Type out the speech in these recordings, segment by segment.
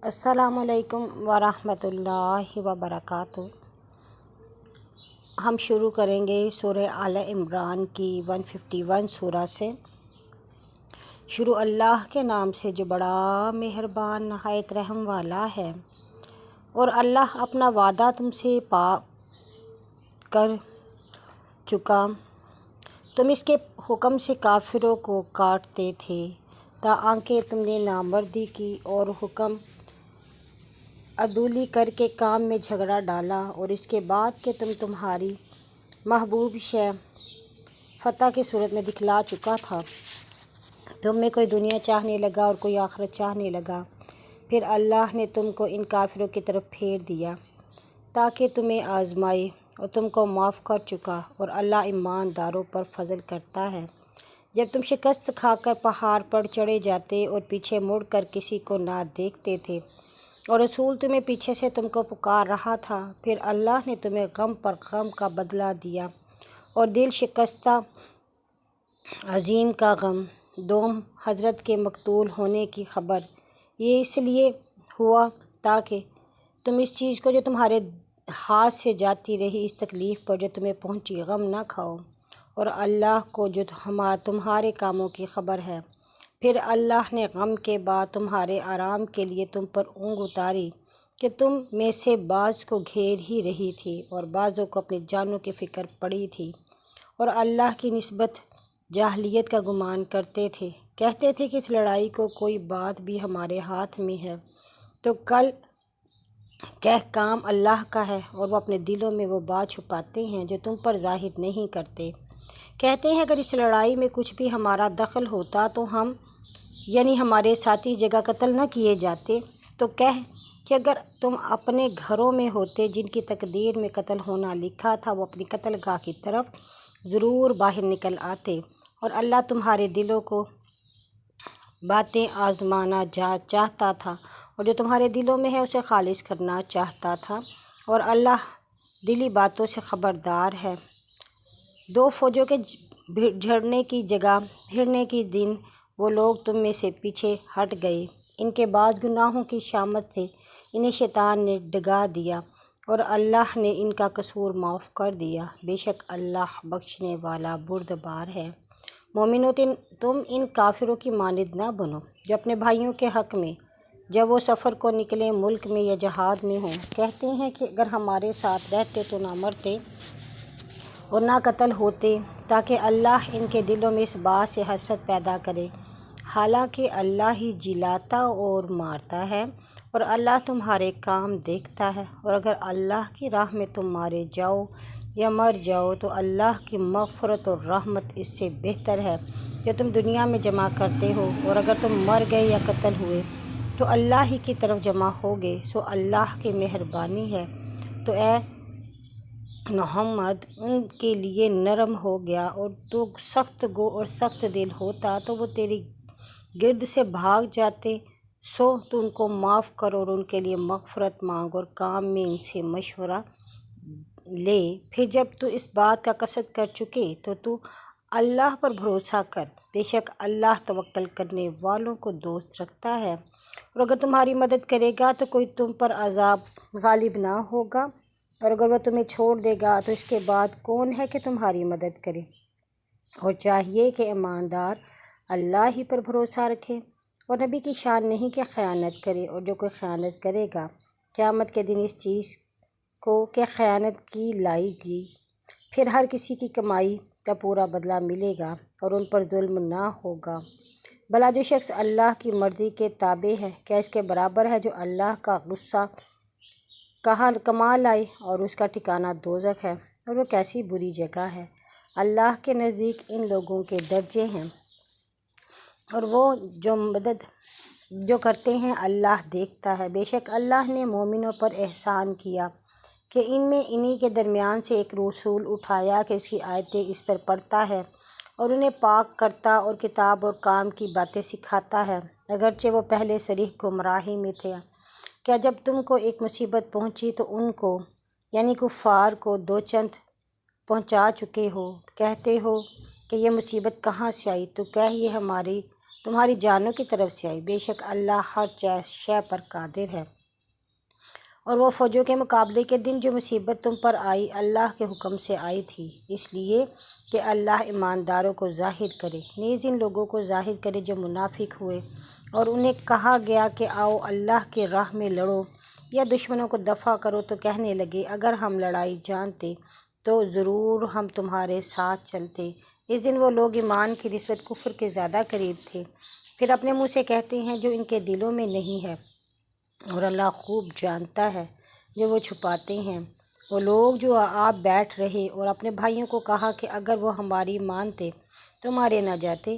السلام علیکم ورحمۃ اللہ وبرکاتہ۔ ہم شروع کریں گے سورہ آل عمران کی 151 سورہ سے۔ شروع اللہ کے نام سے جو بڑا مہربان نہایت رحم والا ہے۔ اور اللہ اپنا وعدہ تم سے پا کر چکا، تم اس کے حکم سے کافروں کو کاٹتے تھے تاکہ تم نے نامردی کی اور حکم عدولی کر کے کام میں جھگڑا ڈالا، اور اس کے بعد کہ تمہاری محبوب شے فتح کی صورت میں دکھلا چکا تھا، تم میں کوئی دنیا چاہنے لگا اور کوئی آخرت چاہنے لگا، پھر اللہ نے تم کو ان کافروں کی طرف پھیر دیا تاکہ تمہیں آزمائے، اور تم کو معاف کر چکا، اور اللہ ایمانداروں پر فضل کرتا ہے۔ جب تم شکست کھا کر پہاڑ پر چڑھے جاتے اور پیچھے مڑ کر کسی کو نہ دیکھتے تھے، اور رسول تمہیں پیچھے سے تم کو پکار رہا تھا، پھر اللہ نے تمہیں غم پر غم کا بدلہ دیا اور دل شکستہ عظیم کا غم۔ دوم، حضرت کے مقتول ہونے کی خبر۔ یہ اس لیے ہوا تاکہ تم اس چیز کو جو تمہارے ہاتھ سے جاتی رہی، اس تکلیف پر جو تمہیں پہنچی، غم نہ کھاؤ، اور اللہ کو جو تمہارے کاموں کی خبر ہے۔ پھر اللہ نے غم کے بعد تمہارے آرام کے لیے تم پر اونگ اتاری کہ تم میں سے بعض کو گھیر ہی رہی تھی اور بعضوں کو اپنی جانوں کی فکر پڑی تھی، اور اللہ کی نسبت جاہلیت کا گمان کرتے تھے، کہتے تھے کہ اس لڑائی کو کوئی بات بھی ہمارے ہاتھ میں ہے تو کل کہہ کام اللہ کا ہے، اور وہ اپنے دلوں میں وہ بات چھپاتے ہیں جو تم پر ظاہر نہیں کرتے۔ کہتے ہیں اگر اس لڑائی میں کچھ بھی ہمارا دخل ہوتا تو ہم یعنی ہمارے ساتھی جگہ قتل نہ کیے جاتے، تو کہہ کہ اگر تم اپنے گھروں میں ہوتے جن کی تقدیر میں قتل ہونا لکھا تھا، وہ اپنی قتل گاہ کی طرف ضرور باہر نکل آتے، اور اللہ تمہارے دلوں کو باتیں آزمانا چاہتا تھا، اور جو تمہارے دلوں میں ہے اسے خالص کرنا چاہتا تھا، اور اللہ دلی باتوں سے خبردار ہے۔ دو فوجوں کے جھڑنے کی جگہ بھیڑنے کے دن وہ لوگ تم میں سے پیچھے ہٹ گئے، ان کے بعض گناہوں کی شامت سے انہیں شیطان نے ڈگا دیا، اور اللہ نے ان کا قصور معاف کر دیا، بے شک اللہ بخشنے والا بردبار ہے۔ مومنو، تم ان کافروں کی مانند نہ بنو جو اپنے بھائیوں کے حق میں جب وہ سفر کو نکلیں ملک میں یا جہاد میں ہوں، کہتے ہیں کہ اگر ہمارے ساتھ رہتے تو نہ مرتے اور نہ قتل ہوتے، تاکہ اللہ ان کے دلوں میں اس بات سے حسرت پیدا کرے، حالانکہ اللہ ہی جلاتا اور مارتا ہے، اور اللہ تمہارے کام دیکھتا ہے، اور اگر اللہ کی راہ میں تم مارے جاؤ یا مر جاؤ تو اللہ کی مغفرت اور رحمت اس سے بہتر ہے جو تم دنیا میں جمع کرتے ہو، اور اگر تم مر گئے یا قتل ہوئے تو اللہ ہی کی طرف جمع ہوگے، سو اللہ کی مہربانی ہے۔ تو اے محمد ان کے لیے نرم ہو گیا، اور تو سخت گو اور سخت دل ہوتا تو وہ تیری گرد سے بھاگ جاتے، سو تو ان کو معاف کر اور ان کے لیے مغفرت مانگ اور کام میں ان سے مشورہ لے۔ پھر جب تو اس بات کا قصد کر چکے تو اللہ پر بھروسہ کر، بے شک اللہ توکل کرنے والوں کو دوست رکھتا ہے، اور اگر تمہاری مدد کرے گا تو کوئی تم پر عذاب غالب نہ ہوگا، اور اگر وہ تمہیں چھوڑ دے گا تو اس کے بعد کون ہے کہ تمہاری مدد کرے۔ اور چاہیے کہ ایماندار اللہ ہی پر بھروسہ رکھے، اور نبی کی شان نہیں کہ خیانت کرے، اور جو کوئی خیانت کرے گا قیامت کے دن اس چیز کو کہ خیانت کی لائے گی، پھر ہر کسی کی کمائی کا پورا بدلہ ملے گا، اور ان پر ظلم نہ ہوگا۔ بھلا جو شخص اللہ کی مرضی کے تابع ہے، کیا اس کے برابر ہے جو اللہ کا غصہ کما لائے، اور اس کا ٹھکانہ دوزخ ہے، اور وہ کیسی بری جگہ ہے۔ اللہ کے نزدیک ان لوگوں کے درجے ہیں، اور وہ جو مدد جو کرتے ہیں اللہ دیکھتا ہے۔ بے شک اللہ نے مومنوں پر احسان کیا کہ ان میں انہی کے درمیان سے ایک رسول اٹھایا کہ اس کی آیتیں اس پر پڑھتا ہے اور انہیں پاک کرتا اور کتاب اور کام کی باتیں سکھاتا ہے، اگرچہ وہ پہلے صریح گمراہی میں تھے۔ کیا جب تم کو ایک مصیبت پہنچی تو ان کو یعنی کفار کو دو چند پہنچا چکے ہو، کہتے ہو کہ یہ مصیبت کہاں سے آئی، تو کہہ یہ ہماری تمہاری جانوں کی طرف سے آئی۔ بے شک اللہ ہر شے پر قادر ہے۔ اور وہ فوجوں کے مقابلے کے دن جو مصیبت تم پر آئی اللہ کے حکم سے آئی تھی، اس لیے کہ اللہ ایمانداروں کو ظاہر کرے، نیز ان لوگوں کو ظاہر کرے جو منافق ہوئے۔ اور انہیں کہا گیا کہ آؤ اللہ کی راہ میں لڑو یا دشمنوں کو دفع کرو، تو کہنے لگے اگر ہم لڑائی جانتے تو ضرور ہم تمہارے ساتھ چلتے۔ اس دن وہ لوگ ایمان کی نسبت کفر کے زیادہ قریب تھے، پھر اپنے منہ سے کہتے ہیں جو ان کے دلوں میں نہیں ہے، اور اللہ خوب جانتا ہے جو وہ چھپاتے ہیں۔ وہ لوگ جو آپ بیٹھ رہے اور اپنے بھائیوں کو کہا کہ اگر وہ ہماری مانتے تو مارے نہ جاتے،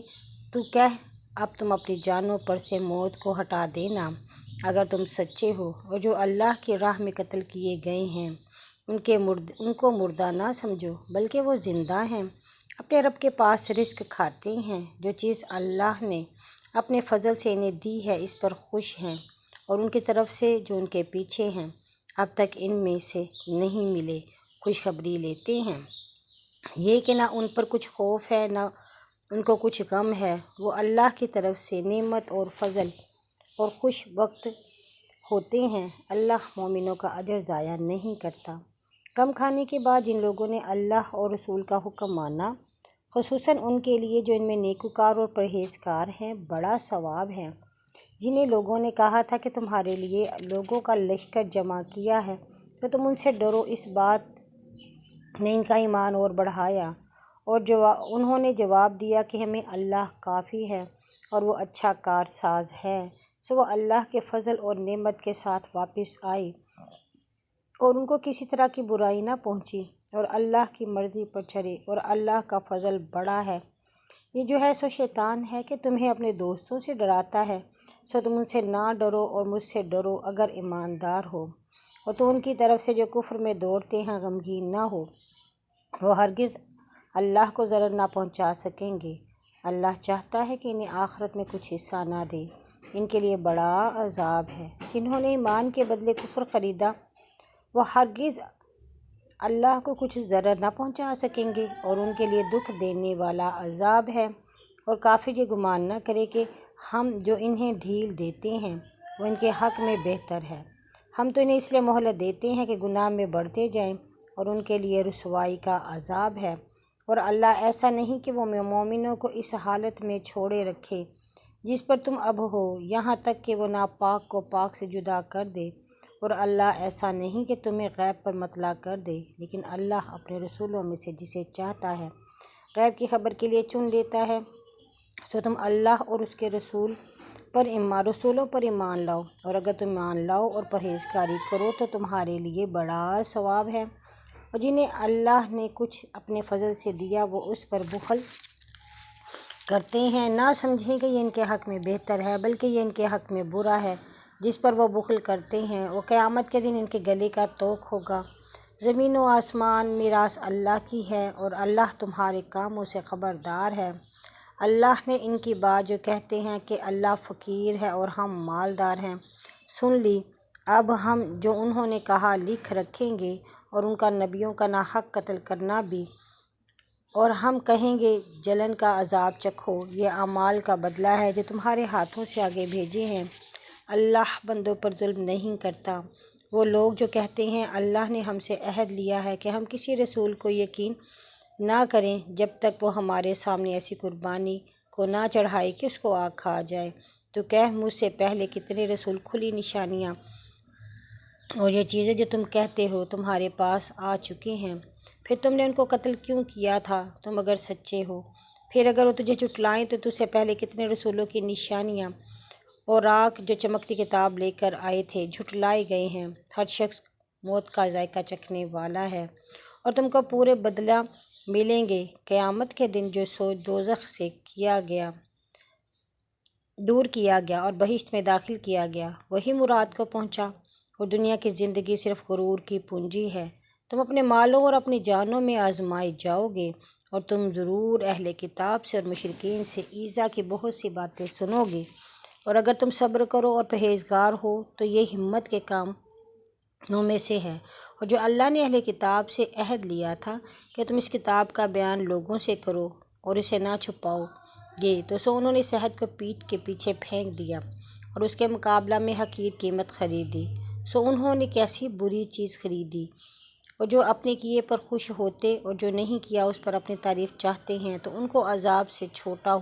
تو کہہ اب تم اپنی جانوں پر سے موت کو ہٹا دینا اگر تم سچے ہو۔ اور جو اللہ کی راہ میں قتل کیے گئے ہیں ان کو مردہ نہ سمجھو، بلکہ وہ زندہ ہیں، اپنے رب کے پاس رزق کھاتے ہیں، جو چیز اللہ نے اپنے فضل سے انہیں دی ہے اس پر خوش ہیں، اور ان کی طرف سے جو ان کے پیچھے ہیں اب تک ان میں سے نہیں ملے خوشخبری لیتے ہیں، یہ کہ نہ ان پر کچھ خوف ہے نہ ان کو کچھ غم ہے، وہ اللہ کی طرف سے نعمت اور فضل اور خوش وقت ہوتے ہیں۔ اللہ مومنوں کا اجر ضائع نہیں کرتا۔ کم کھانے کے بعد جن لوگوں نے اللہ اور رسول کا حکم مانا، خصوصاً ان کے لیے جو ان میں نیکوکار اور پرہیزگار ہیں، بڑا ثواب ہے۔ جنہیں لوگوں نے کہا تھا کہ تمہارے لیے لوگوں کا لشکر جمع کیا ہے تو تم ان سے ڈرو، اس بات نے ان کا ایمان اور بڑھایا، اور انہوں نے جواب دیا کہ ہمیں اللہ کافی ہے اور وہ اچھا کارساز ہے۔ سو وہ اللہ کے فضل اور نعمت کے ساتھ واپس آئے اور ان کو کسی طرح کی برائی نہ پہنچی، اور اللہ کی مرضی پر چلے، اور اللہ کا فضل بڑا ہے۔ یہ جو ہے سو شیطان ہے کہ تمہیں اپنے دوستوں سے ڈراتا ہے، سو تم ان سے نہ ڈرو اور مجھ سے ڈرو اگر ایماندار ہو۔ اور تو ان کی طرف سے جو کفر میں دوڑتے ہیں غمگین نہ ہو، وہ ہرگز اللہ کو ضرر نہ پہنچا سکیں گے۔ اللہ چاہتا ہے کہ انہیں آخرت میں کچھ حصہ نہ دے، ان کے لیے بڑا عذاب ہے۔ جنہوں نے ایمان کے بدلے کفر خریدا، وہ ہرگز اللہ کو کچھ ضرر نہ پہنچا سکیں گے، اور ان کے لیے دکھ دینے والا عذاب ہے۔ اور کافر یہ گمان نہ کرے کہ ہم جو انہیں ڈھیل دیتے ہیں وہ ان کے حق میں بہتر ہے۔ ہم تو انہیں اس لیے مہلت دیتے ہیں کہ گناہ میں بڑھتے جائیں، اور ان کے لیے رسوائی کا عذاب ہے۔ اور اللہ ایسا نہیں کہ وہ مومنوں کو اس حالت میں چھوڑے رکھے جس پر تم اب ہو، یہاں تک کہ وہ ناپاک کو پاک سے جدا کر دے، اور اللہ ایسا نہیں کہ تمہیں غیب پر مطلع کر دے، لیکن اللہ اپنے رسولوں میں سے جسے چاہتا ہے غیب کی خبر کے لیے چن لیتا ہے۔ سو تم اللہ اور اس کے رسولوں پر ایمان لاؤ، اور اگر تم ایمان لاؤ اور پرہیزگاری کرو تو تمہارے لیے بڑا ثواب ہے۔ اور جنہیں اللہ نے کچھ اپنے فضل سے دیا وہ اس پر بخل کرتے ہیں، نہ سمجھیں کہ یہ ان کے حق میں بہتر ہے، بلکہ یہ ان کے حق میں برا ہے۔ جس پر وہ بخل کرتے ہیں وہ قیامت کے دن ان کے گلے کا توق ہوگا۔ زمین و آسمان میراث اللہ کی ہے، اور اللہ تمہارے کاموں سے خبردار ہے۔ اللہ نے ان کی بات جو کہتے ہیں کہ اللہ فقیر ہے اور ہم مالدار ہیں، سن لی۔ اب ہم جو انہوں نے کہا لکھ رکھیں گے، اور ان کا نبیوں کا ناحق قتل کرنا بھی، اور ہم کہیں گے جلن کا عذاب چکھو، یہ اعمال کا بدلہ ہے جو تمہارے ہاتھوں سے آگے بھیجے ہیں۔ اللہ بندوں پر ظلم نہیں کرتا۔ وہ لوگ جو کہتے ہیں اللہ نے ہم سے عہد لیا ہے کہ ہم کسی رسول کو یقین نہ کریں جب تک وہ ہمارے سامنے ایسی قربانی کو نہ چڑھائے کہ اس کو آگ کھا جائے، تو کہہ مجھ سے پہلے کتنے رسول کھلی نشانیاں اور یہ چیزیں جو تم کہتے ہو تمہارے پاس آ چکی ہیں، پھر تم نے ان کو قتل کیوں کیا تھا تم اگر سچے ہو؟ پھر اگر وہ تجھے جھٹلائیں تو تجھ سے پہلے کتنے رسولوں کی نشانیاں اور راک جو چمکتی کتاب لے کر آئے تھے جھٹلائے گئے ہیں۔ ہر شخص موت کا ذائقہ چکھنے والا ہے، اور تم کو پورے بدلہ ملیں گے۔ قیامت کے دن جو سوج دوزخ سے دور کیا گیا اور بہشت میں داخل کیا گیا، وہی مراد کو پہنچا، اور دنیا کی زندگی صرف غرور کی پونجی ہے۔ تم اپنے مالوں اور اپنی جانوں میں آزمائے جاؤ گے، اور تم ضرور اہل کتاب سے اور مشرکین سے ایذا کی بہت سی باتیں سنو گے، اور اگر تم صبر کرو اور پرہیزگار ہو تو یہ ہمت کے کاموں میں سے ہے۔ اور جو اللہ نے اہل کتاب سے عہد لیا تھا کہ تم اس کتاب کا بیان لوگوں سے کرو اور اسے نہ چھپاؤ، گے تو انہوں نے صحت کو پیٹھ کے پیچھے پھینک دیا اور اس کے مقابلہ میں حقیر قیمت خریدی۔ انہوں نے کیسی بری چیز خریدی۔ اور جو اپنے کیے پر خوش ہوتے اور جو نہیں کیا اس پر اپنی تعریف چاہتے ہیں تو ان کو عذاب سے چھوٹا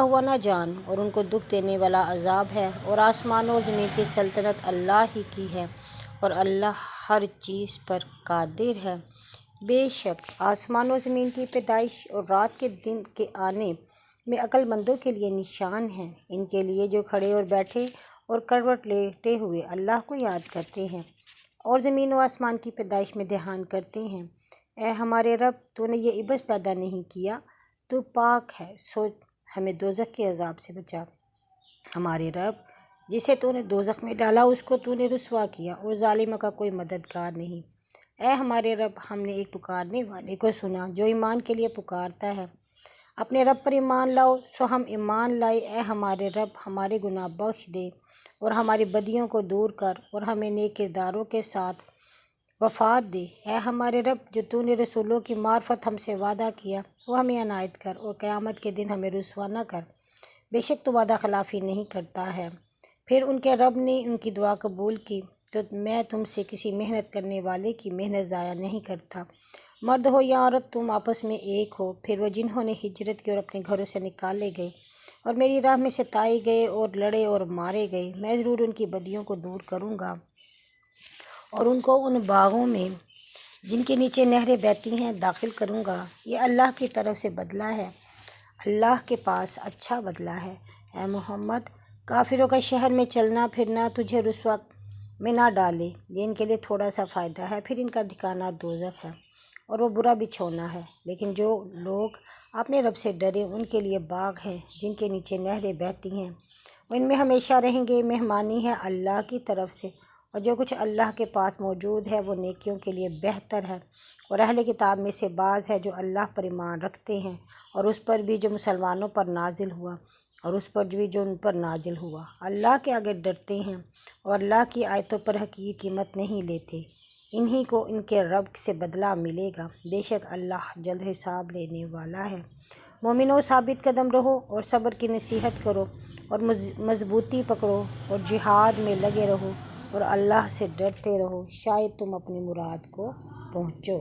ہوا نہ جان، اور ان کو دکھ دینے والا عذاب ہے۔ اور آسمانوں اور زمین کی سلطنت اللہ ہی کی ہے، اور اللہ ہر چیز پر قادر ہے۔ بے شک آسمان و زمین کی پیدائش اور رات کے دن کے آنے میں عقل مندوں کے لیے نشان ہیں، ان کے لیے جو کھڑے اور بیٹھے اور کروٹ لیٹے ہوئے اللہ کو یاد کرتے ہیں اور زمین و آسمان کی پیدائش میں دھیان کرتے ہیں۔ اے ہمارے رب، تو نے یہ عبث پیدا نہیں کیا، تو پاک ہے، سو ہمیں دوزخ کے عذاب سے بچا۔ ہمارے رب، جسے تو نے دوزخ میں ڈالا اس کو تو نے رسوا کیا، اور ظالموں کا کوئی مددگار نہیں۔ اے ہمارے رب، ہم نے ایک پکارنے والے کو سنا جو ایمان کے لیے پکارتا ہے۔ اپنے رب پر ایمان لاؤ، ہم ایمان لائے۔ اے ہمارے رب، ہمارے گناہ بخش دے اور ہماری بدیوں کو دور کر، اور ہمیں نیک کرداروں کے ساتھ وفات دے۔ اے ہمارے رب، جو تو نے رسولوں کی معرفت ہم سے وعدہ کیا وہ ہمیں عنایت کر، اور قیامت کے دن ہمیں رسوا نہ کر۔ بے شک تو وعدہ خلافی نہیں کرتا ہے۔ پھر ان کے رب نے ان کی دعا قبول کی، تو میں تم سے کسی محنت کرنے والے کی محنت ضائع نہیں کرتا۔ مرد ہو یا عورت تم آپس میں ایک ہو۔ پھر وہ جنہوں نے ہجرت کی اور اپنے گھروں سے نکالے گئے اور میری راہ میں ستائے گئے اور لڑے اور مارے گئے، میں ضرور ان کی بدیوں کو دور کروں گا اور ان کو ان باغوں میں جن کے نیچے نہریں بہتی ہیں داخل کروں گا۔ یہ اللہ کی طرف سے بدلہ ہے، اللہ کے پاس اچھا بدلہ ہے۔ اے محمد، کافروں کا شہر میں چلنا پھرنا تجھے رسوا میں نہ ڈالے، یہ ان کے لیے تھوڑا سا فائدہ ہے، پھر ان کا ٹھکانہ دوزخ ہے اور وہ برا بچھونا ہے۔ لیکن جو لوگ اپنے رب سے ڈرے ان کے لیے باغ ہیں جن کے نیچے نہریں بہتی ہیں، وہ ان میں ہمیشہ رہیں گے۔ مہمانی ہے اللہ کی طرف سے، اور جو کچھ اللہ کے پاس موجود ہے وہ نیکیوں کے لیے بہتر ہے۔ اور اہل کتاب میں سے بعض ہے جو اللہ پر ایمان رکھتے ہیں، اور اس پر بھی جو مسلمانوں پر نازل ہوا، اور اس پر بھی جو ان پر نازل ہوا، اللہ کے آگے ڈرتے ہیں اور اللہ کی آیتوں پر حقیر قیمت نہیں لیتے، انہی کو ان کے رب سے بدلہ ملے گا۔ بے شک اللہ جلد حساب لینے والا ہے۔ مومنو، ثابت قدم رہو اور صبر کی نصیحت کرو اور مضبوطی پکڑو اور جہاد میں لگے رہو اور اللہ سے ڈرتے رہو، شاید تم اپنی مراد کو پہنچو۔